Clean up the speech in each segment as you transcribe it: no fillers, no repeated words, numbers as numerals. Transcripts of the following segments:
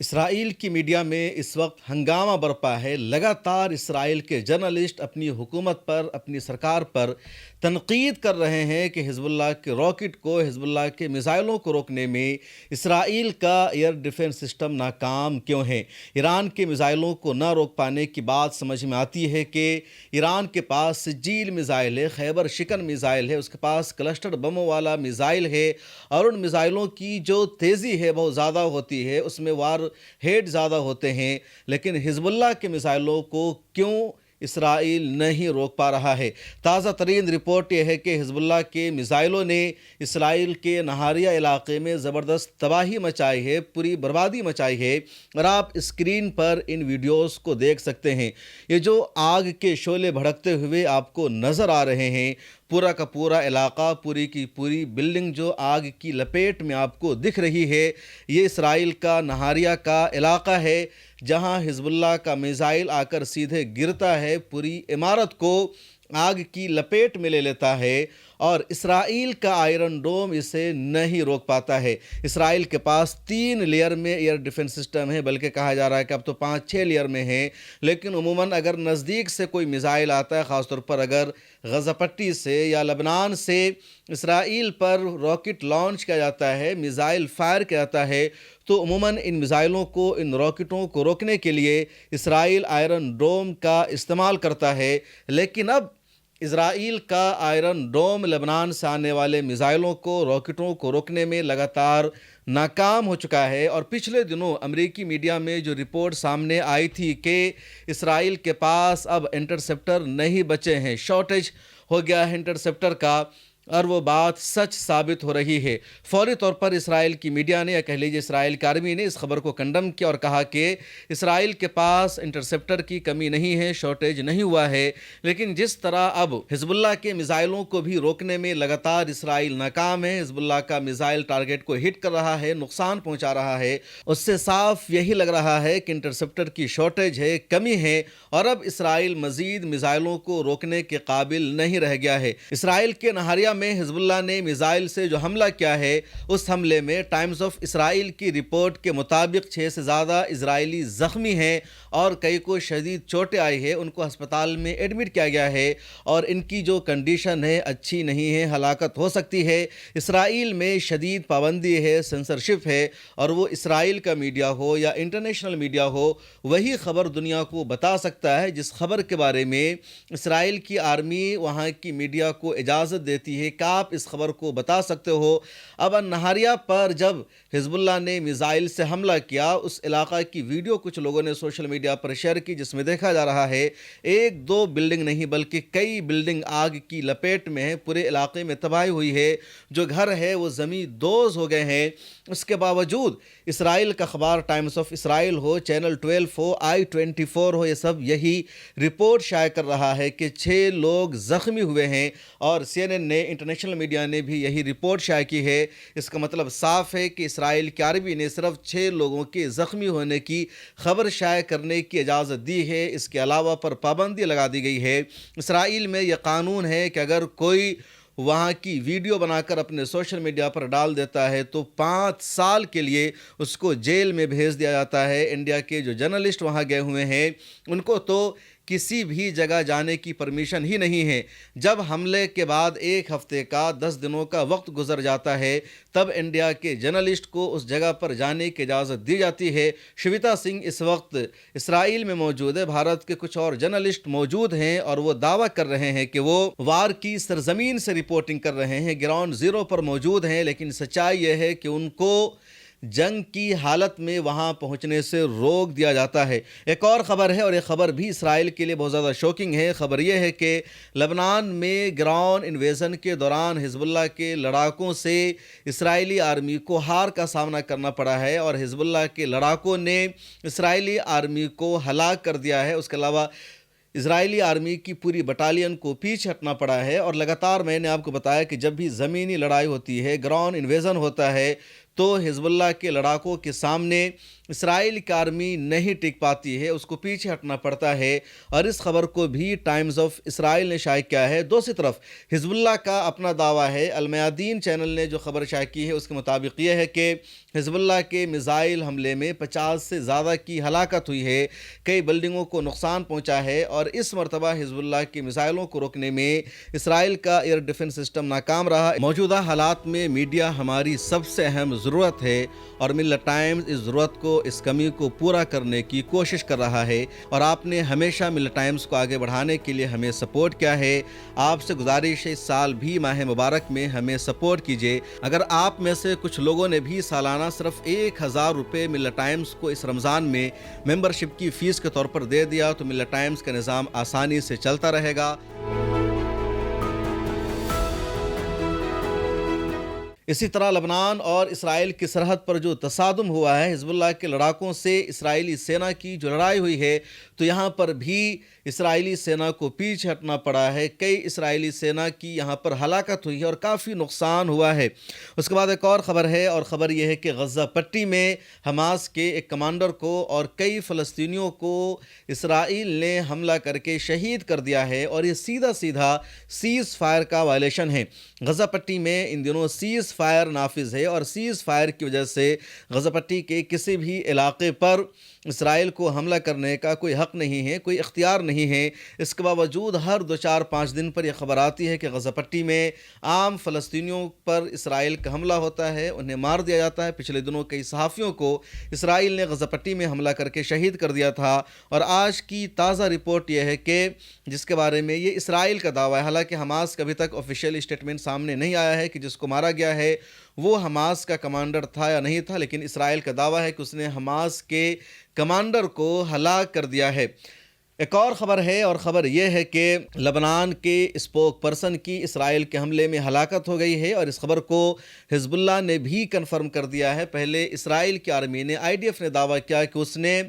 اسرائیل کی میڈیا میں اس وقت ہنگامہ برپا ہے۔ لگاتار اسرائیل کے جرنلسٹ اپنی حکومت پر، اپنی سرکار پر تنقید کر رہے ہیں کہ حزب اللہ کے راکٹ کو، حزب اللہ کے میزائلوں کو روکنے میں اسرائیل کا ایئر ڈیفنس سسٹم ناکام کیوں ہے۔ ایران کے میزائلوں کو نہ روک پانے کی بات سمجھ میں آتی ہے کہ ایران کے پاس سجیل میزائل ہے، خیبر شکن میزائل ہے، اس کے پاس کلسٹر بموں والا میزائل ہے، اور ان میزائلوں کی جو تیزی ہے بہت زیادہ ہوتی ہے، اس میں وار ہیڈ زیادہ ہوتے ہیں، لیکن حزب اللہ کے میزائلوں کو کیوں اسرائیل نہیں روک پا رہا ہے؟ تازہ ترین رپورٹ یہ ہے کہ حزب اللہ کے میزائلوں نے اسرائیل کے نہاریہ علاقے میں زبردست تباہی مچائی ہے، پوری بربادی مچائی ہے، اور آپ اسکرین پر ان ویڈیوز کو دیکھ سکتے ہیں۔ یہ جو آگ کے شعلے بھڑکتے ہوئے آپ کو نظر آ رہے ہیں، پورا کا پورا علاقہ، پوری کی پوری بلڈنگ جو آگ کی لپیٹ میں آپ کو دکھ رہی ہے، یہ اسرائیل کا نہاریہ کا علاقہ ہے، جہاں حزب اللہ کا میزائل آ کر سیدھے گرتا ہے، پوری عمارت کو آگ کی لپیٹ میں لے لیتا ہے، اور اسرائیل کا آئرن ڈوم اسے نہیں روک پاتا ہے۔ اسرائیل کے پاس 3 لیئر میں ایئر ڈیفنس سسٹم ہے، بلکہ کہا جا رہا ہے کہ اب تو 5-6 لیئر میں ہیں، لیکن عموماً اگر نزدیک سے کوئی میزائل آتا ہے، خاص طور پر اگر غزہ پٹی سے یا لبنان سے اسرائیل پر راکٹ لانچ کیا جاتا ہے، میزائل فائر کیا جاتا ہے، تو عموماً ان میزائلوں کو، ان راکٹوں کو روکنے کے لیے اسرائیل آئرن ڈوم کا استعمال کرتا ہے۔ لیکن اب اسرائیل کا آئرن ڈوم لبنان سے آنے والے میزائلوں کو، راکٹوں کو روکنے میں لگاتار ناکام ہو چکا ہے، اور پچھلے دنوں امریکی میڈیا میں جو رپورٹ سامنے آئی تھی کہ اسرائیل کے پاس اب انٹرسیپٹر نہیں بچے ہیں، شارٹیج ہو گیا ہے انٹرسیپٹر کا، اور وہ بات سچ ثابت ہو رہی ہے۔ فوری طور پر اسرائیل کی میڈیا نے، یا کہہ لیجیے اسرائیل کی آرمی نے، اس خبر کو کنڈم کیا اور کہا کہ اسرائیل کے پاس انٹرسیپٹر کی کمی نہیں ہے، شارٹیج نہیں ہوا ہے، لیکن جس طرح اب حزب اللہ کے میزائلوں کو بھی روکنے میں لگاتار اسرائیل ناکام ہے، حزب اللہ کا میزائل ٹارگٹ کو ہٹ کر رہا ہے، نقصان پہنچا رہا ہے، اس سے صاف یہی لگ رہا ہے کہ انٹرسیپٹر کی شارٹیج ہے، کمی ہے، اور اب اسرائیل مزید میزائلوں کو روکنے کے قابل نہیں رہ گیا ہے۔ اسرائیل کے نہاریہ میں حزب اللہ نے میزائل سے جو حملہ کیا ہے، اس حملے میں ٹائمز آف اسرائیل کی رپورٹ کے مطابق 6 سے زیادہ اسرائیلی زخمی ہیں، اور کئی کو شدید چوٹیں آئی ہے، ان کو ہسپتال میں ایڈمٹ کیا گیا ہے، اور ان کی جو کنڈیشن ہے اچھی نہیں ہے، ہلاکت ہو سکتی ہے۔ اسرائیل میں شدید پابندی ہے، سینسرشپ ہے، اور وہ اسرائیل کا میڈیا ہو یا انٹرنیشنل میڈیا ہو، وہی خبر دنیا کو بتا سکتا ہے جس خبر کے بارے میں اسرائیل کی آرمی وہاں کی میڈیا کو اجازت دیتی ہے کہ آپ اس خبر کو بتا سکتے ہو۔ اب نہاریہ پر جب حزب اللہ نے میزائل سے حملہ کیا، اس علاقہ کی ویڈیو کچھ لوگوں نے سوشل میڈیا پر شیئر کی، جس میں دیکھا جا رہا ہے 1-2 بلڈنگ نہیں بلکہ کئی بلڈنگ آگ کی لپیٹ میں ہیں، پورے علاقے میں تباہی ہوئی ہے، جو گھر ہے وہ زمین دوز ہو گئے ہیں۔ اس کے باوجود اسرائیل کا اخبار Times of Israel who, channel 12 who, i24 ہو، یہ سب یہی رپورٹ شائع کر رہا ہے کہ 6 لوگ زخمی ہوئے ہیں، اور CNN نے، انٹرنیشنل میڈیا نے بھی یہی رپورٹ شائع کی ہے۔ اس کا مطلب صاف ہے کہ اسرائیل کی آرمی نے صرف 6 لوگوں کے زخمی ہونے کی خبر شائع کرنے کی اجازت دی ہے، اس کے علاوہ پر پابندی لگا دی گئی ہے۔ اسرائیل میں یہ قانون ہے کہ اگر کوئی وہاں کی ویڈیو بنا کر اپنے سوشل میڈیا پر ڈال دیتا ہے تو 5 سال کے لیے اس کو جیل میں بھیج دیا جاتا ہے۔ انڈیا کے جو جرنلسٹ وہاں گئے ہوئے ہیں، ان کو تو کسی بھی جگہ جانے کی پرمیشن ہی نہیں ہے۔ جب حملے کے بعد 1 ہفتے کا، 10 دنوں کا وقت گزر جاتا ہے، تب انڈیا کے جرنلسٹ کو اس جگہ پر جانے کی اجازت دی جاتی ہے۔ شویتا سنگھ اس وقت اسرائیل میں موجود ہے، بھارت کے کچھ اور جرنلسٹ موجود ہیں، اور وہ دعویٰ کر رہے ہیں کہ وہ وار کی سرزمین سے رپورٹنگ کر رہے ہیں، گراؤنڈ زیرو پر موجود ہیں، لیکن سچائی یہ ہے کہ ان کو جنگ کی حالت میں وہاں پہنچنے سے روک دیا جاتا ہے۔ ایک اور خبر ہے، اور یہ خبر بھی اسرائیل کے لیے بہت زیادہ شوکنگ ہے۔ خبر یہ ہے کہ لبنان میں گراؤنڈ انویژن کے دوران حزب اللہ کے لڑاکوں سے اسرائیلی آرمی کو ہار کا سامنا کرنا پڑا ہے، اور حزب اللہ کے لڑاکوں نے اسرائیلی آرمی کو ہلاک کر دیا ہے۔ اس کے علاوہ اسرائیلی آرمی کی پوری بٹالین کو پیچھے ہٹنا پڑا ہے، اور لگاتار میں نے آپ کو بتایا کہ جب بھی زمینی لڑائی ہوتی ہے، گراؤنڈ انویژن ہوتا ہے، تو حزب اللہ کے لڑاکوں کے سامنے اسرائیل کی آرمی نہیں ٹک پاتی ہے، اس کو پیچھے ہٹنا پڑتا ہے، اور اس خبر کو بھی ٹائمز آف اسرائیل نے شائع کیا ہے۔ دوسری طرف حزب اللہ کا اپنا دعویٰ ہے، المیادین چینل نے جو خبر شائع کی ہے اس کے مطابق یہ ہے کہ حزب اللہ کے میزائل حملے میں 50 سے زیادہ کی ہلاکت ہوئی ہے، کئی بلڈنگوں کو نقصان پہنچا ہے، اور اس مرتبہ حزب اللہ کے میزائلوں کو روکنے میں اسرائیل کا ایئر ڈیفنس سسٹم ناکام رہا۔ موجودہ حالات میں میڈیا ہماری سب سے اہم ضرورت ہے، اور ملت ٹائمز اس ضرورت کو، اس کمی کو پورا کرنے کی کوشش کر رہا ہے، اور آپ نے ہمیشہ ملت ٹائمز کو آگے بڑھانے کے لیے ہمیں سپورٹ کیا ہے۔ آپ سے گزارش ہے اس سال بھی ماہ مبارک میں ہمیں سپورٹ کیجیے۔ اگر آپ میں سے کچھ لوگوں نے بھی سالانہ صرف 1000 روپے ملت ٹائمز کو اس رمضان میں ممبرشپ کی فیس کے طور پر دے دیا تو ملت ٹائمز کا نظام آسانی سے چلتا رہے گا۔ اسی طرح لبنان اور اسرائیل کی سرحد پر جو تصادم ہوا ہے، حزب اللہ کے لڑاکوں سے اسرائیلی سینا کی جو لڑائی ہوئی ہے، تو یہاں پر بھی اسرائیلی سینا کو پیچھے ہٹنا پڑا ہے، کئی اسرائیلی سینا کی یہاں پر ہلاکت ہوئی ہے اور کافی نقصان ہوا ہے۔ اس کے بعد ایک اور خبر ہے، اور خبر یہ ہے کہ غزہ پٹی میں حماس کے ایک کمانڈر کو اور کئی فلسطینیوں کو اسرائیل نے حملہ کر کے شہید کر دیا ہے، اور یہ سیدھا سیز فائر کا وائلیشن ہے۔ غزہ پٹی میں ان دنوں سیز فائر نافذ ہے، اور سیز فائر کی وجہ سے غزہ پٹی کے کسی بھی علاقے پر اسرائیل کو حملہ کرنے کا کوئی حق نہیں ہے، کوئی اختیار نہیں ہے۔ اس کے باوجود ہر 2-4-5 دن پر یہ خبر آتی ہے کہ غزہ پٹی میں عام فلسطینیوں پر اسرائیل کا حملہ ہوتا ہے، انہیں مار دیا جاتا ہے۔ پچھلے دنوں کئی صحافیوں کو اسرائیل نے غزہ پٹی میں حملہ کر کے شہید کر دیا تھا، اور آج کی تازہ رپورٹ یہ ہے کہ جس کے بارے میں یہ اسرائیل کا دعویٰ ہے، حالانکہ حماس کا ابھی تک آفیشیل اسٹیٹمنٹ سامنے نہیں آیا ہے کہ جس کو مارا گیا ہے وہ حماس کا کمانڈر تھا یا نہیں تھا، لیکن اسرائیل کا دعویٰ ہے کہ اس نے حماس کے کمانڈر کو ہلاک کر دیا ہے۔ ایک اور خبر ہے، اور خبر یہ ہے کہ لبنان کے اسپوک پرسن کی اسرائیل کے حملے میں ہلاکت ہو گئی ہے، اور اس خبر کو حزب اللہ نے بھی کنفرم کر دیا ہے۔ پہلے اسرائیل کی آرمی نے IDF نے دعویٰ کیا کہ اس نے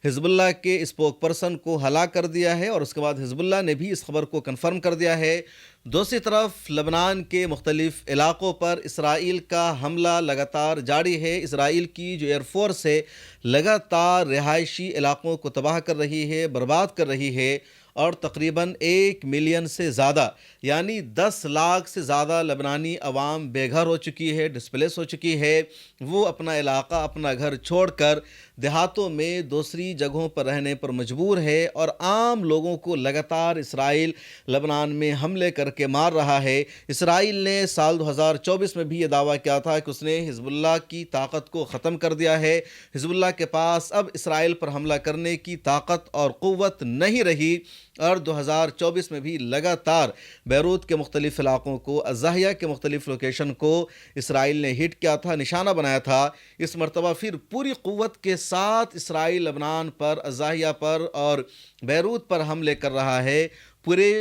حزب اللہ کے اسپوک پرسن کو ہلاک کر دیا ہے، اور اس کے بعد حزب اللہ نے بھی اس خبر کو کنفرم کر دیا ہے۔ دوسری طرف لبنان کے مختلف علاقوں پر اسرائیل کا حملہ لگاتار جاری ہے۔ اسرائیل کی جو ایئر فورس ہے لگاتار رہائشی علاقوں کو تباہ کر رہی ہے، برباد کر رہی ہے، اور تقریباً 1 ملین سے زیادہ یعنی 10 لاکھ سے زیادہ لبنانی عوام بے گھر ہو چکی ہے، ڈسپلیس ہو چکی ہے۔ وہ اپنا علاقہ، اپنا گھر چھوڑ کر دیہاتوں میں دوسری جگہوں پر رہنے پر مجبور ہے، اور عام لوگوں کو لگاتار اسرائیل لبنان میں حملے کر کے مار رہا ہے۔ اسرائیل نے سال 2024 میں بھی یہ دعویٰ کیا تھا کہ اس نے حزب اللہ کی طاقت کو ختم کر دیا ہے، حزب اللہ کے پاس اب اسرائیل پر حملہ کرنے کی طاقت اور قوت نہیں رہی، اور 2024 میں بھی لگاتار بیروت کے مختلف علاقوں کو، الزاہیہ کے مختلف لوکیشن کو اسرائیل نے ہٹ کیا تھا، نشانہ بنایا تھا۔ اس مرتبہ پھر پوری قوت کے ساتھ اسرائیل لبنان پر، الزاہیہ پر اور بیروت پر حملے کر رہا ہے۔ پورے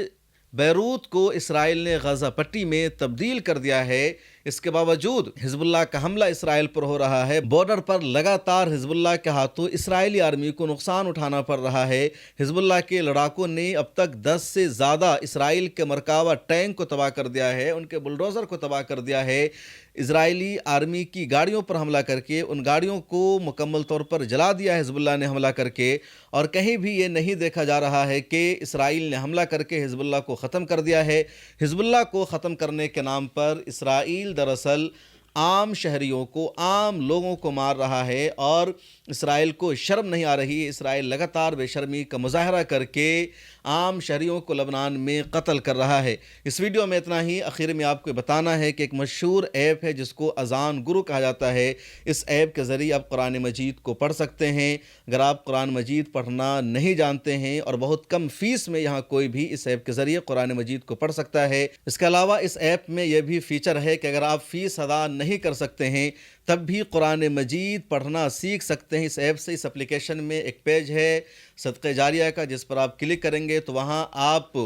بیروت کو اسرائیل نے غزہ پٹی میں تبدیل کر دیا ہے۔ اس کے باوجود حزب اللہ کا حملہ اسرائیل پر ہو رہا ہے، بارڈر پر لگاتار حزب اللہ کے ہاتھوں اسرائیلی آرمی کو نقصان اٹھانا پڑ رہا ہے۔ حزب اللہ کے لڑاکوں نے اب تک 10 سے زیادہ اسرائیل کے مرکبہ ٹینک کو تباہ کر دیا ہے، ان کے بلڈوزر کو تباہ کر دیا ہے۔ اسرائیلی آرمی کی گاڑیوں پر حملہ کر کے ان گاڑیوں کو مکمل طور پر جلا دیا حزب اللہ نے حملہ کر کے، اور کہیں بھی یہ نہیں دیکھا جا رہا ہے کہ اسرائیل نے حملہ کر کے حزب اللہ کو ختم کر دیا ہے۔ حزب اللہ کو ختم کرنے کے نام پر اسرائیل دراصل عام شہریوں کو، عام لوگوں کو مار رہا ہے، اور اسرائیل کو شرم نہیں آ رہی۔ اسرائیل لگاتار بے شرمی کا مظاہرہ کر کے عام شہریوں کو لبنان میں قتل کر رہا ہے۔ اس ویڈیو میں اتنا ہی۔ آخر میں آپ کو بتانا ہے کہ ایک مشہور ایپ ہے جس کو اذان گرو کہا جاتا ہے، اس ایپ کے ذریعے آپ قرآن مجید کو پڑھ سکتے ہیں۔ اگر آپ قرآن مجید پڑھنا نہیں جانتے ہیں، اور بہت کم فیس میں یہاں کوئی بھی اس ایپ کے ذریعے قرآن مجید کو پڑھ سکتا ہے۔ اس کے علاوہ اس ایپ میں یہ بھی فیچر ہے کہ اگر آپ فیس ادا نہیں کر سکتے ہیں تب بھی قرآن مجید پڑھنا سیکھ سکتے ہیں اس ایپ سے۔ اس اپلیکیشن میں ایک پیج ہے صدقہ جاریہ کا، جس پر آپ کلک کریں گے تو وہاں آپ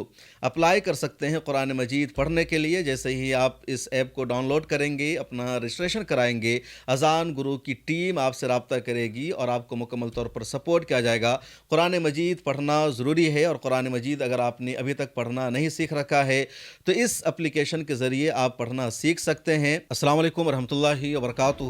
اپلائی کر سکتے ہیں قرآن مجید پڑھنے کے لیے۔ جیسے ہی آپ اس ایپ کو ڈاؤن لوڈ کریں گے، اپنا رجسٹریشن کرائیں گے، اذان گرو کی ٹیم آپ سے رابطہ کرے گی اور آپ کو مکمل طور پر سپورٹ کیا جائے گا۔ قرآن مجید پڑھنا ضروری ہے، اور قرآن مجید اگر آپ نے ابھی تک پڑھنا نہیں سیکھ رکھا ہے تو اس اپلیکیشن کے ذریعے آپ پڑھنا سیکھ سکتے ہیں۔ السلام علیکم ورحمۃ اللہ وبرکاتہ۔